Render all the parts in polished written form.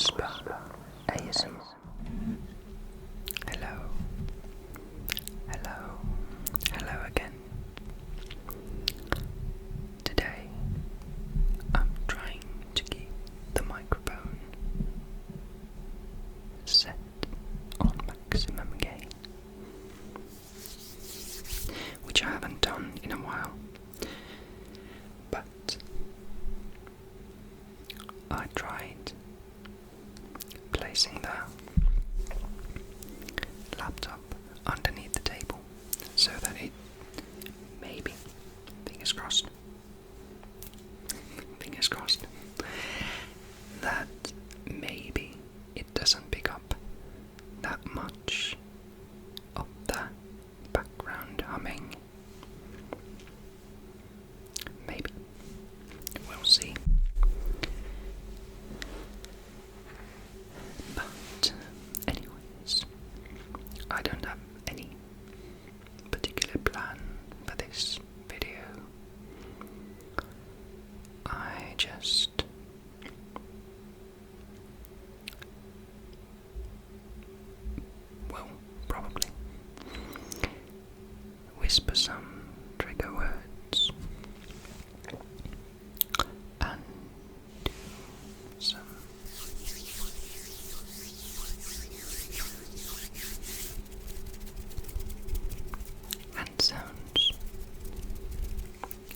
Whisper ASMR. Hello, hello, hello again. Today I'm trying to keep the microphone set on maximum gain, which I haven't done in a while, but I tried placing the laptop underneath the table so that it maybe, fingers crossed, that maybe it doesn't pick up that much of the background humming. Maybe. We'll see. But anyways, I don't have any particular plan for this video. I just will probably whisper some trigger words and do some hand sounds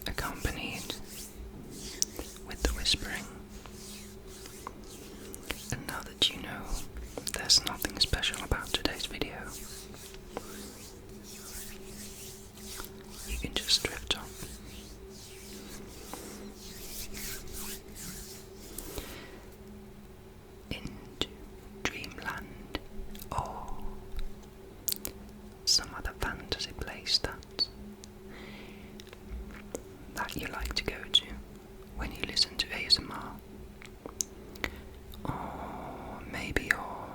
accompanied with the whispering. And now that you know there's nothing special about today's video, you can just drift off into dreamland or some other fantasy place that you like to go to when you listen to ASMR. Or maybe you're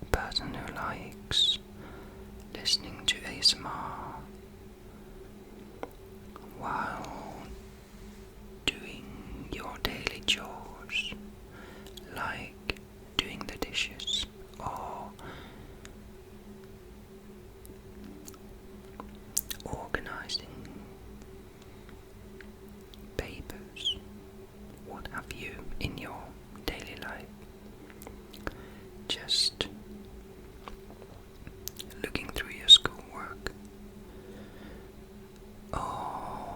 a person who likes listening to ASMR while doing your daily chores, like doing the dishes or organizing papers, what have you, in your daily life. Just looking through your schoolwork, or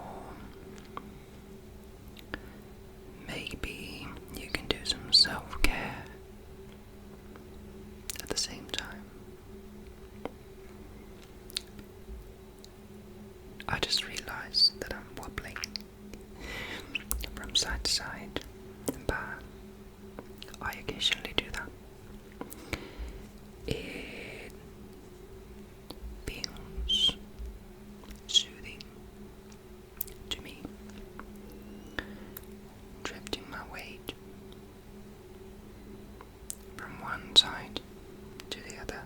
maybe you can do some self-care at the same time. I just realized that I'm wobbling from side to side, but I occasionally do that. It feels soothing to me, drifting my weight from one side to the other.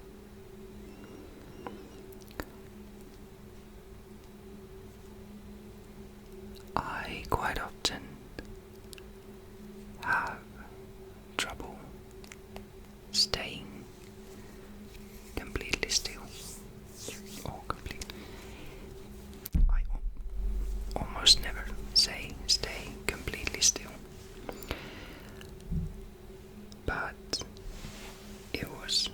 I quite often have trouble staying completely still, or I almost never say stay completely still, but it was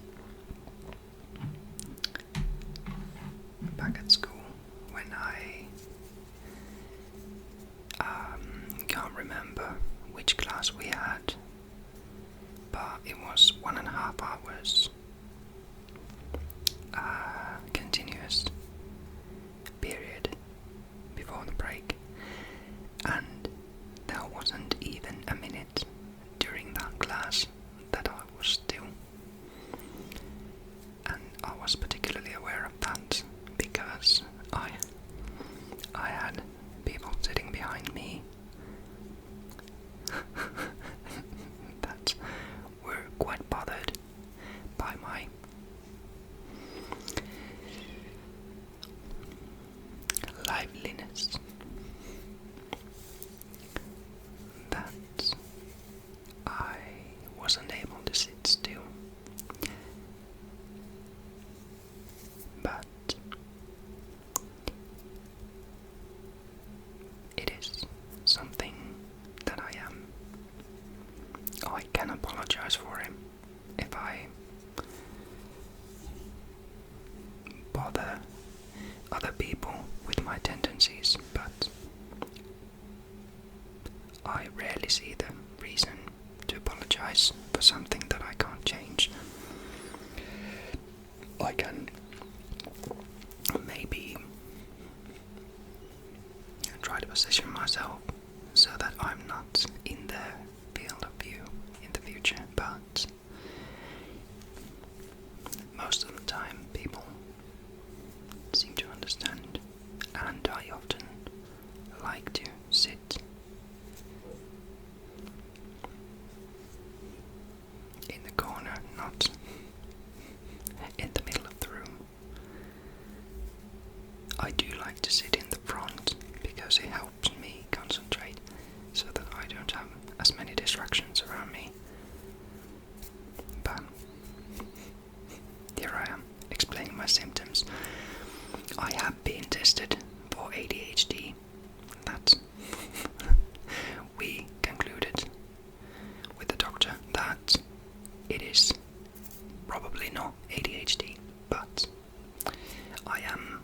back at school when I can't remember which class we had, but it was 1.5 hours continuous period before the break, and there wasn't even a minute during that class that I was still. And I was particularly aware of that because I had people sitting behind me that were quite bothered by wasn't able to sit still. But it is something that I can apologize for him if I bother other people with my tendencies, but I rarely see the reason to apologize for something that I can't change. I can maybe try to position myself so that I'm not in their field of view in the future, but most of the time people seem to understand, and I often like to sit in the corner, not in the middle of the room. I do like to sit in the front because it helps me concentrate so that I don't have as many distractions around me. But here I am explaining my symptoms. I have been tested for ADHD. That we concluded with the doctor that it is probably not ADHD, but I am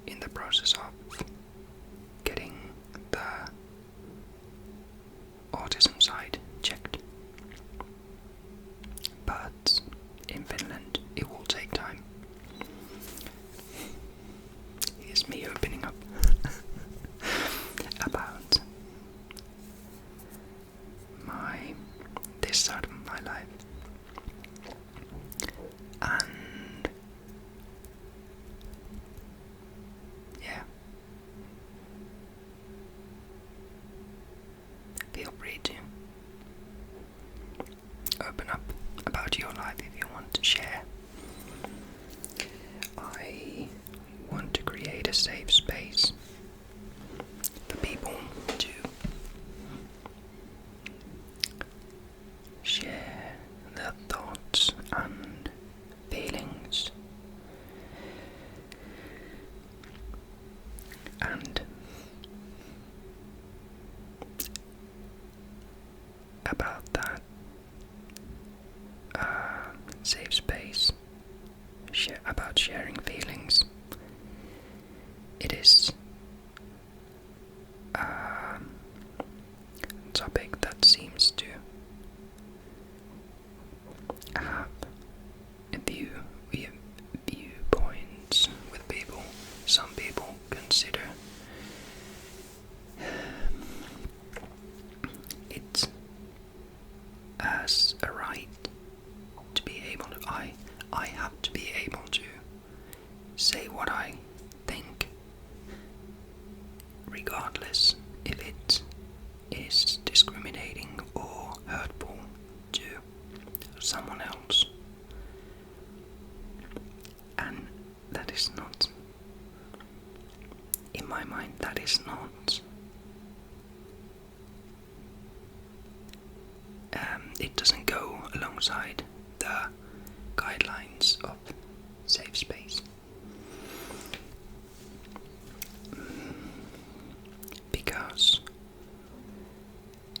in the process of getting the autism side checked. But in Finland it will take time. Here's me opening up about this side of my life. And yeah, feel free to open up about your life if you want to share. I want to create a safe space for people to share their thoughts and feelings, and about that safe space, about sharing feelings. It is a topic that seems to have a viewpoints with people. Some people consider it as a right to be able to. I have to be able to say what I think, regardless if it is discriminating or hurtful to someone else. And that is not, in my mind, that is not, it doesn't go alongside the guidelines of safe space. Because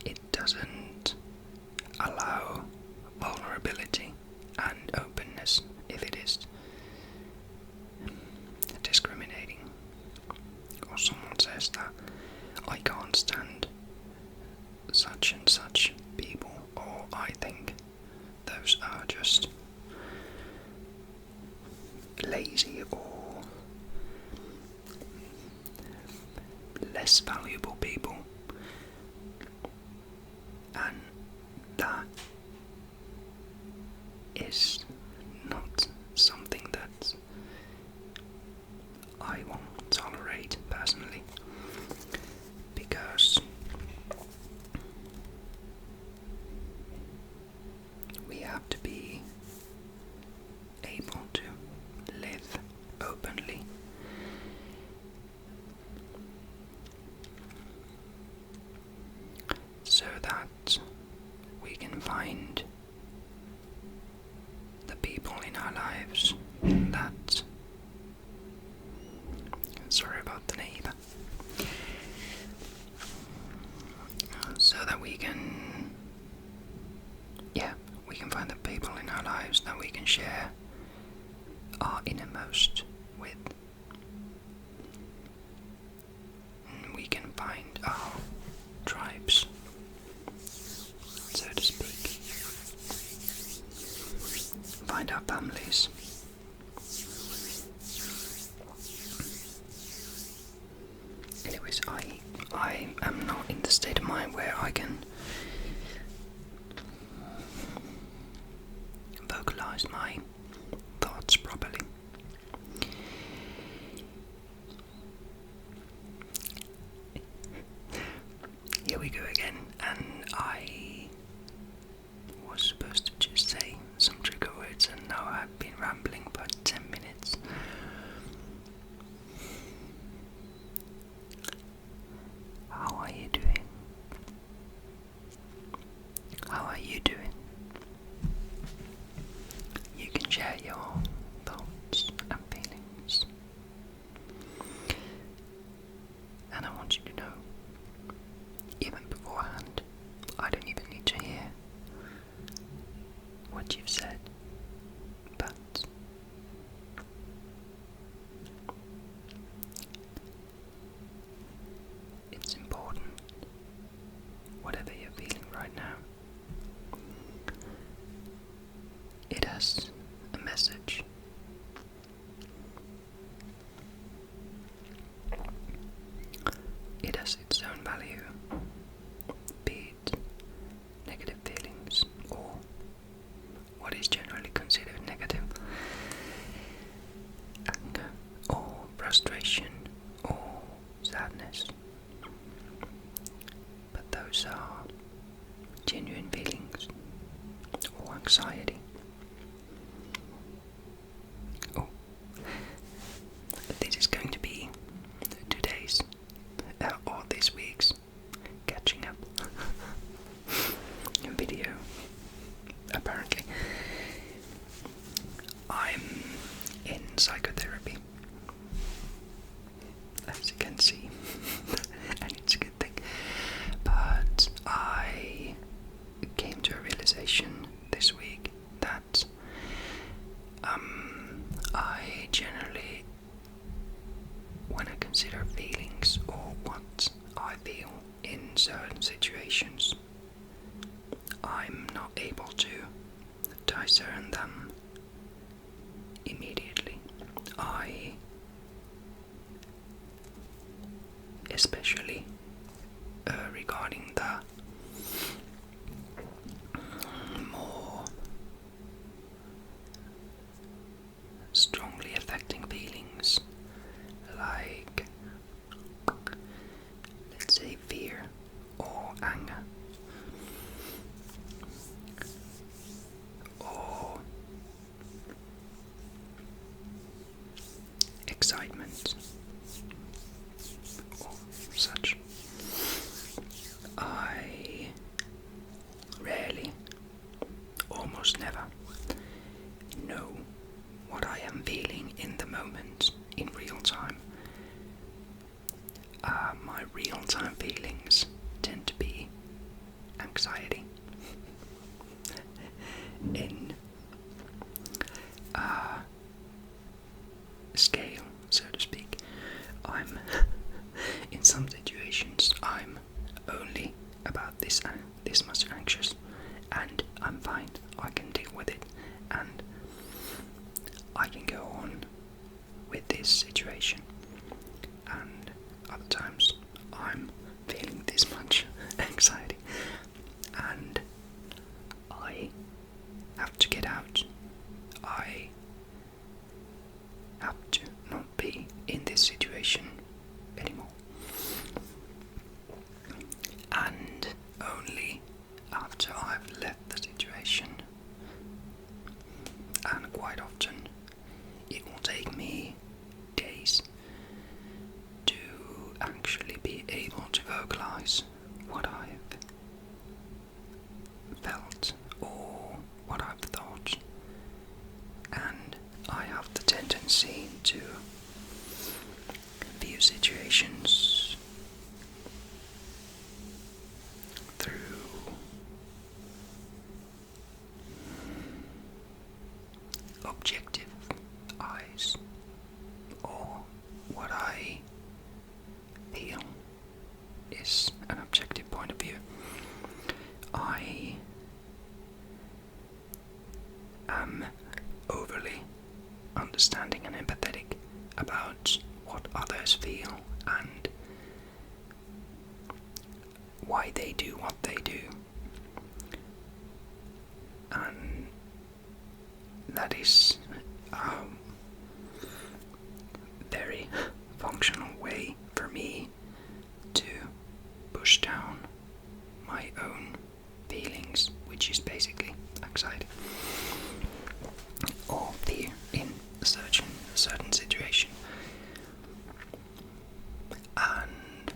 it doesn't allow vulnerability and openness if it is discriminating, or someone says that I can't stand such and such people, or I think those are just lazy or less valuable people, and that is not something that I won't tolerate personally, because we have to be able to live yeah, we can find the people in our lives that we can share our innermost with. And we can find our tribes, so to speak. Find our families. Anyways, I am not in the state of mind where I can vocalize my thoughts properly. Here we go again, and I was supposed to just say some trigger words, and now I've been rambling for 10 minutes. How are you doing? How are you doing? You can share your thoughts and feelings. And I want you to know, even beforehand, I don't even need to hear what you've said, but it's important, whatever you're feeling right now. It has a message. It has its own value, be it negative feelings or what is generally considered negative, anger or frustration or sadness. But those are genuine feelings or anxiety. Oh, this is going to be today's or this week's catching up video. Apparently, I'm in psychotherapy, as you can see, and it's a good thing. But I came to a realization this week that I generally, when I consider feelings or what I feel in certain situations, I'm not able to discern them immediately. Especially regarding the more strongly affecting feelings, like, let's say, fear or anger, or excitement, or such. I rarely, almost never, know what I am feeling in the moment, in real time. My real-time feelings tend to be anxiety. In scale, so to speak, I'm in some situations I'm only about this much anxious, and I'm fine. I can deal with it, and I can go on with this situation. And other times I'm feeling this much anxiety, and I have to get out. I have to not be in this situation anymore. And only after I've left the situation, and quite often it will take me days to actually be able to vocalize what I've felt or what I've thought. And I have the tendency to view situations through is a very functional way for me to push down my own feelings, which is basically anxiety or fear in a certain situation. And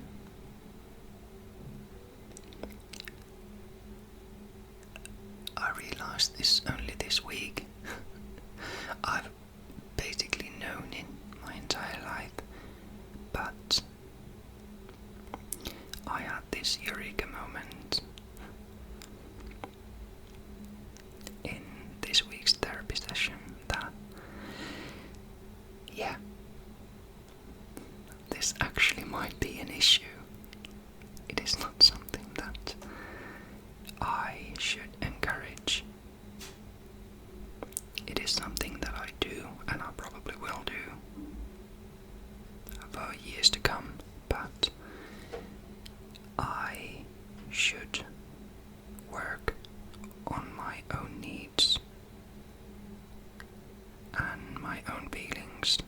I realized this only this week. I've basically known it my entire life, but I had this eureka moment in this week's therapy session that, yeah, this actually might be an issue. It is not something that I should encourage. It is something that I do, and I probably will do for years to come, but I should work on my own needs and my own feelings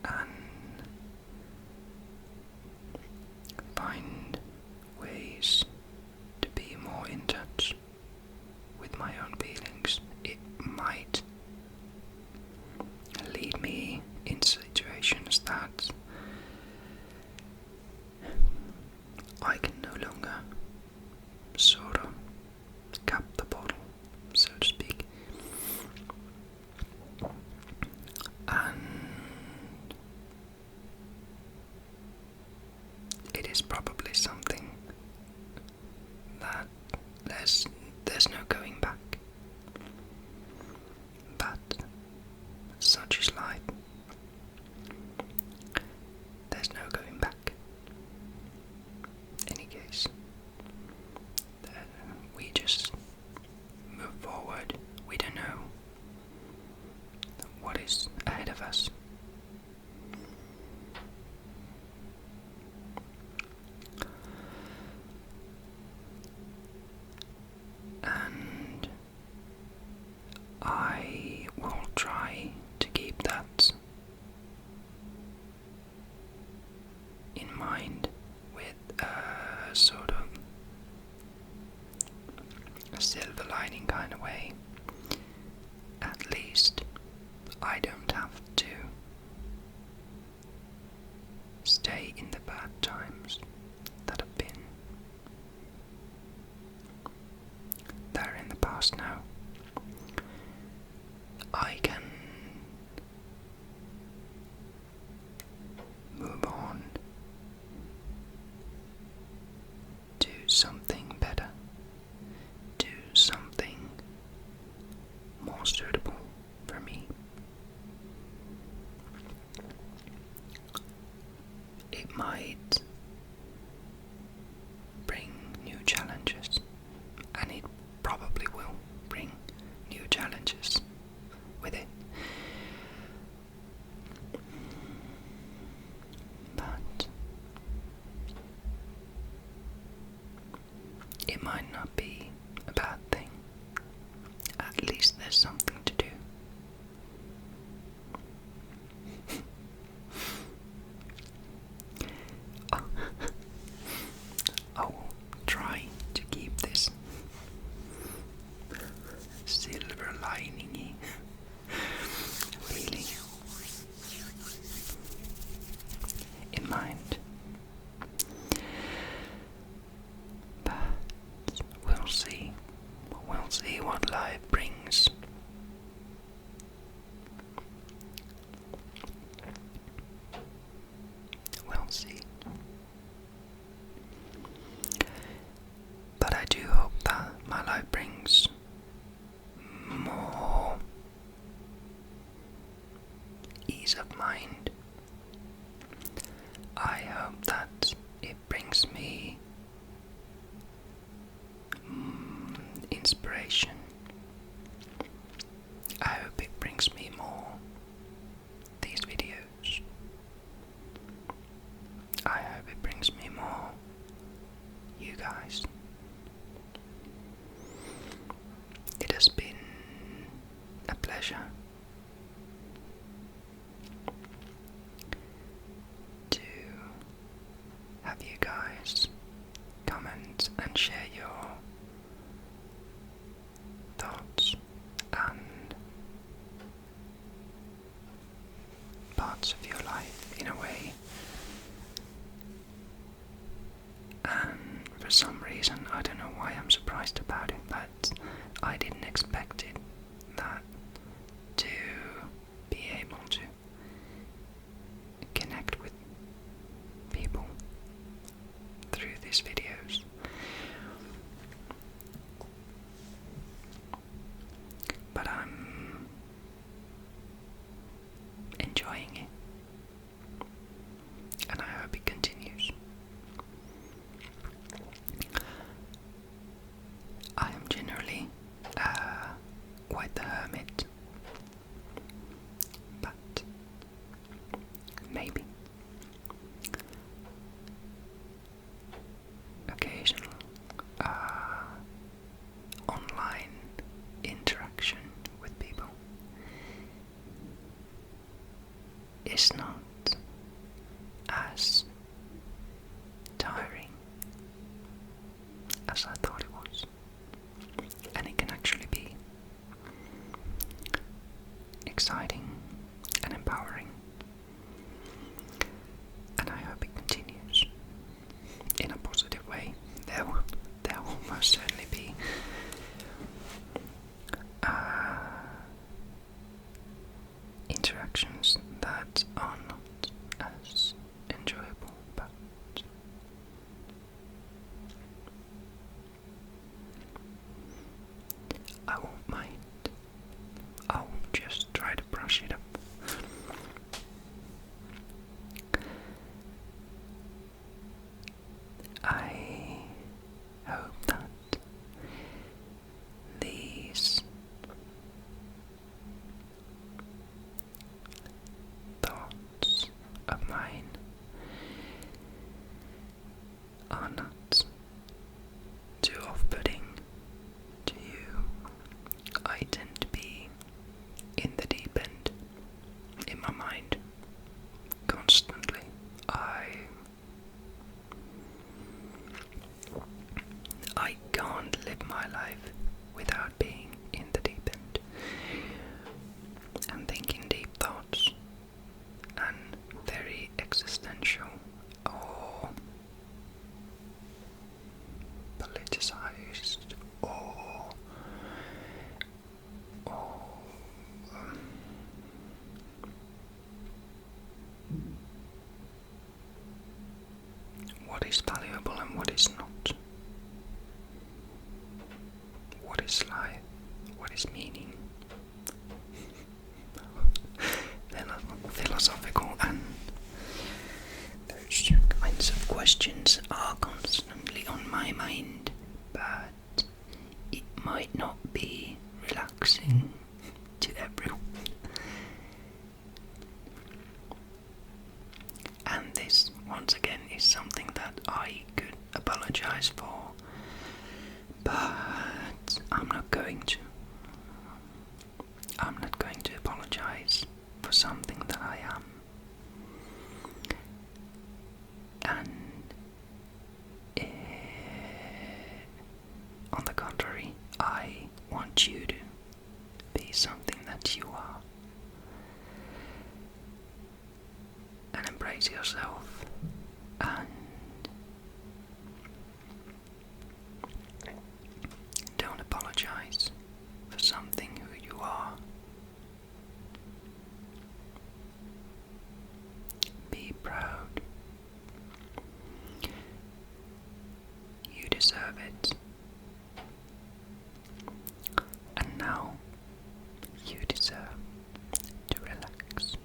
and find ways to be more in touch with my own feelings. It might lead me in situations that I can no longer sort of cap the bottle, so to speak. And it is probably something that there's no going back. But such is life. There's no going back. Any case, we just move forward. We don't know what is ahead of us. And I will try to keep that in mind with a sort of a silver lining kind of way. At least I don't have to stay in the bad times that have been there in the past now. I can move on to something better, to something more suitable for me. It might bring new challenges, and it probably will bring new challenges with it. But it might not be a bad thing. At least there's something to do. I will try to keep this silver lining-y feeling in mind. But we'll see. We'll see what life brings. We'll see. But I do hope that my life brings more ease of mind. I hope that it brings me inspiration parts of your life in a way. And for some reason, I don't know why I'm surprised about it, but I didn't expect it, that to be able to connect with people through these videos. But I'm enjoying it, and I hope it continues. I am generally quite the hermit, but maybe occasional online interaction with people is not as tiring as I thought it was, and it can actually be exciting and empowering, and I hope it continues in a positive way. There will most certainly be interactions that are not as enjoyable, but I won't mind. I'll just try to brush it up. I hope that these thoughts of mine are not too off-putting to you. I tend to be in the deep end in my mind constantly. I can't live my life without being in the deep end and thinking deep thoughts and very existential or politicized or what is valuable and what is not. What is life? What is meaning? Philosophical, and those kinds of questions are constantly on my mind, but it might not be relaxing to everyone. And this, once again, is something that I could apologize for, but I'm not going to. I'm not going to apologize for something that I am. And on the contrary, I want you to be something that you are. And embrace yourself, and don't apologize for something who you are. Be proud. You deserve it. And now you deserve to relax,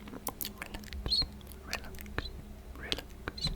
relax, relax, relax,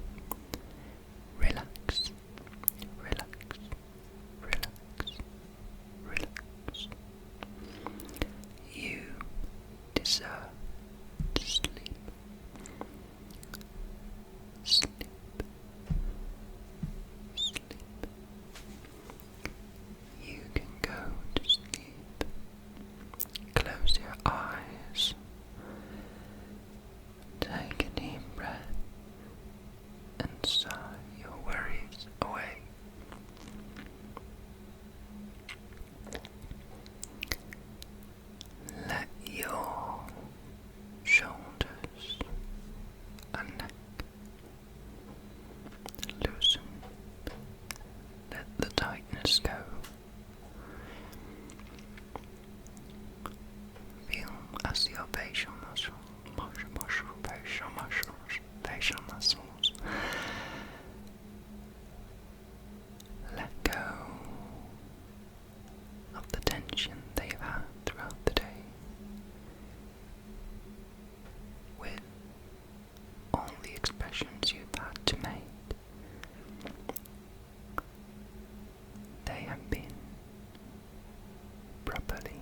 properly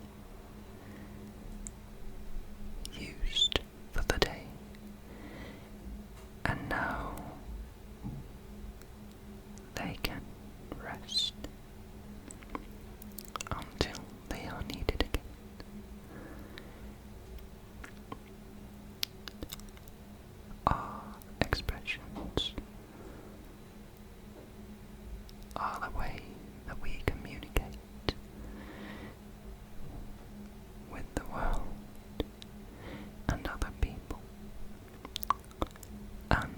used for the day, and now they can rest until they are needed again. Our expressions are the way that we communicate with the world and other people, and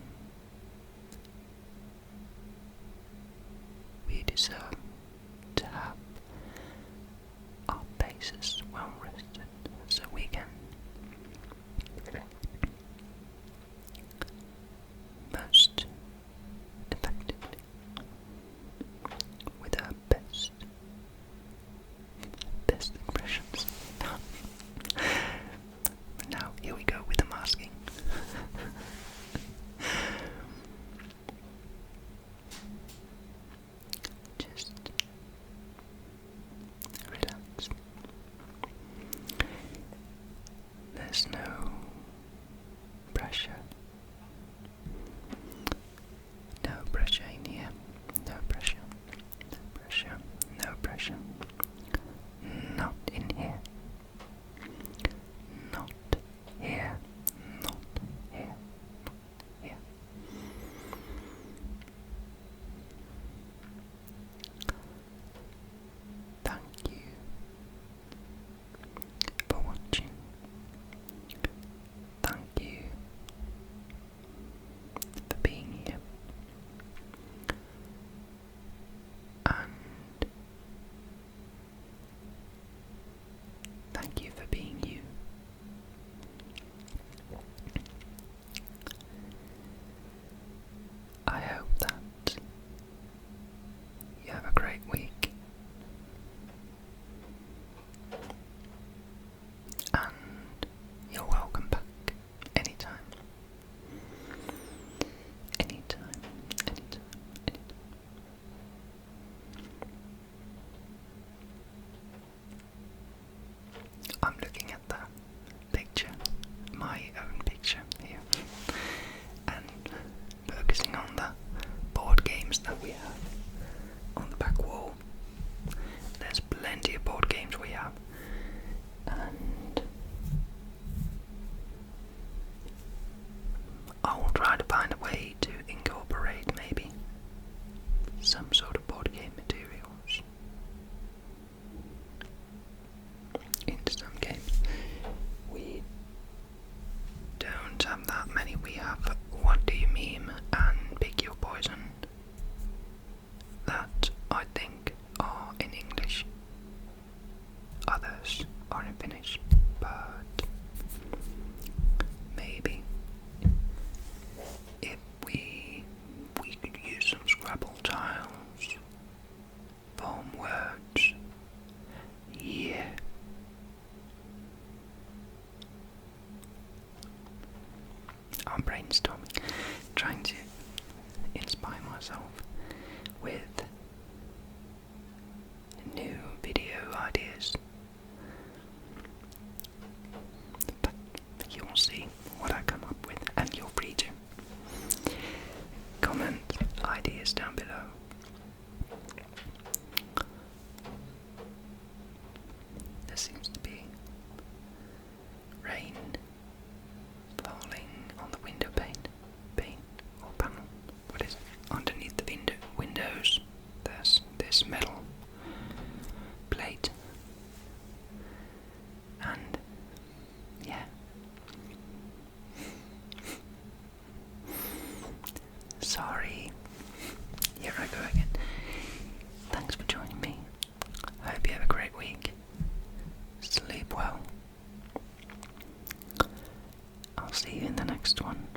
we deserve to have our bases well rested so we can most effectively with our best impressions. Now here we go with the masking. Just relax. There's no pressure. No pressure in here. No pressure. No pressure. No pressure. Not in here. Not here. Not here. Not here. Thank you for watching. Thank you for being here. And thank you for being you. I hope that you have a great week, and you're welcome back anytime. Anytime, anytime, anytime. I'm looking at the picture, my own picture here, and focusing on the board games that we have on the back wall. There's plenty of board games we have, and I will try to find a way to incorporate maybe some sort of board game materials into some games. We don't have that many. We have What Do You Meme and Pick Your Poison that I think are in English. Others are in Finnish, but maybe if we could use some Scrabble tiles, form words. Yeah. I'm brainstorming, trying to inspire myself with new video ideas. But you'll see what I come up with, and you're free to comment ideas down below. There seems to be rain falling on the window pane or panel. What is it? Underneath the windows, there's this metal plate, and yeah. Sorry. Here I go again. Thanks for joining me. I hope you have a great week. Sleep well. I'll see you in the next one.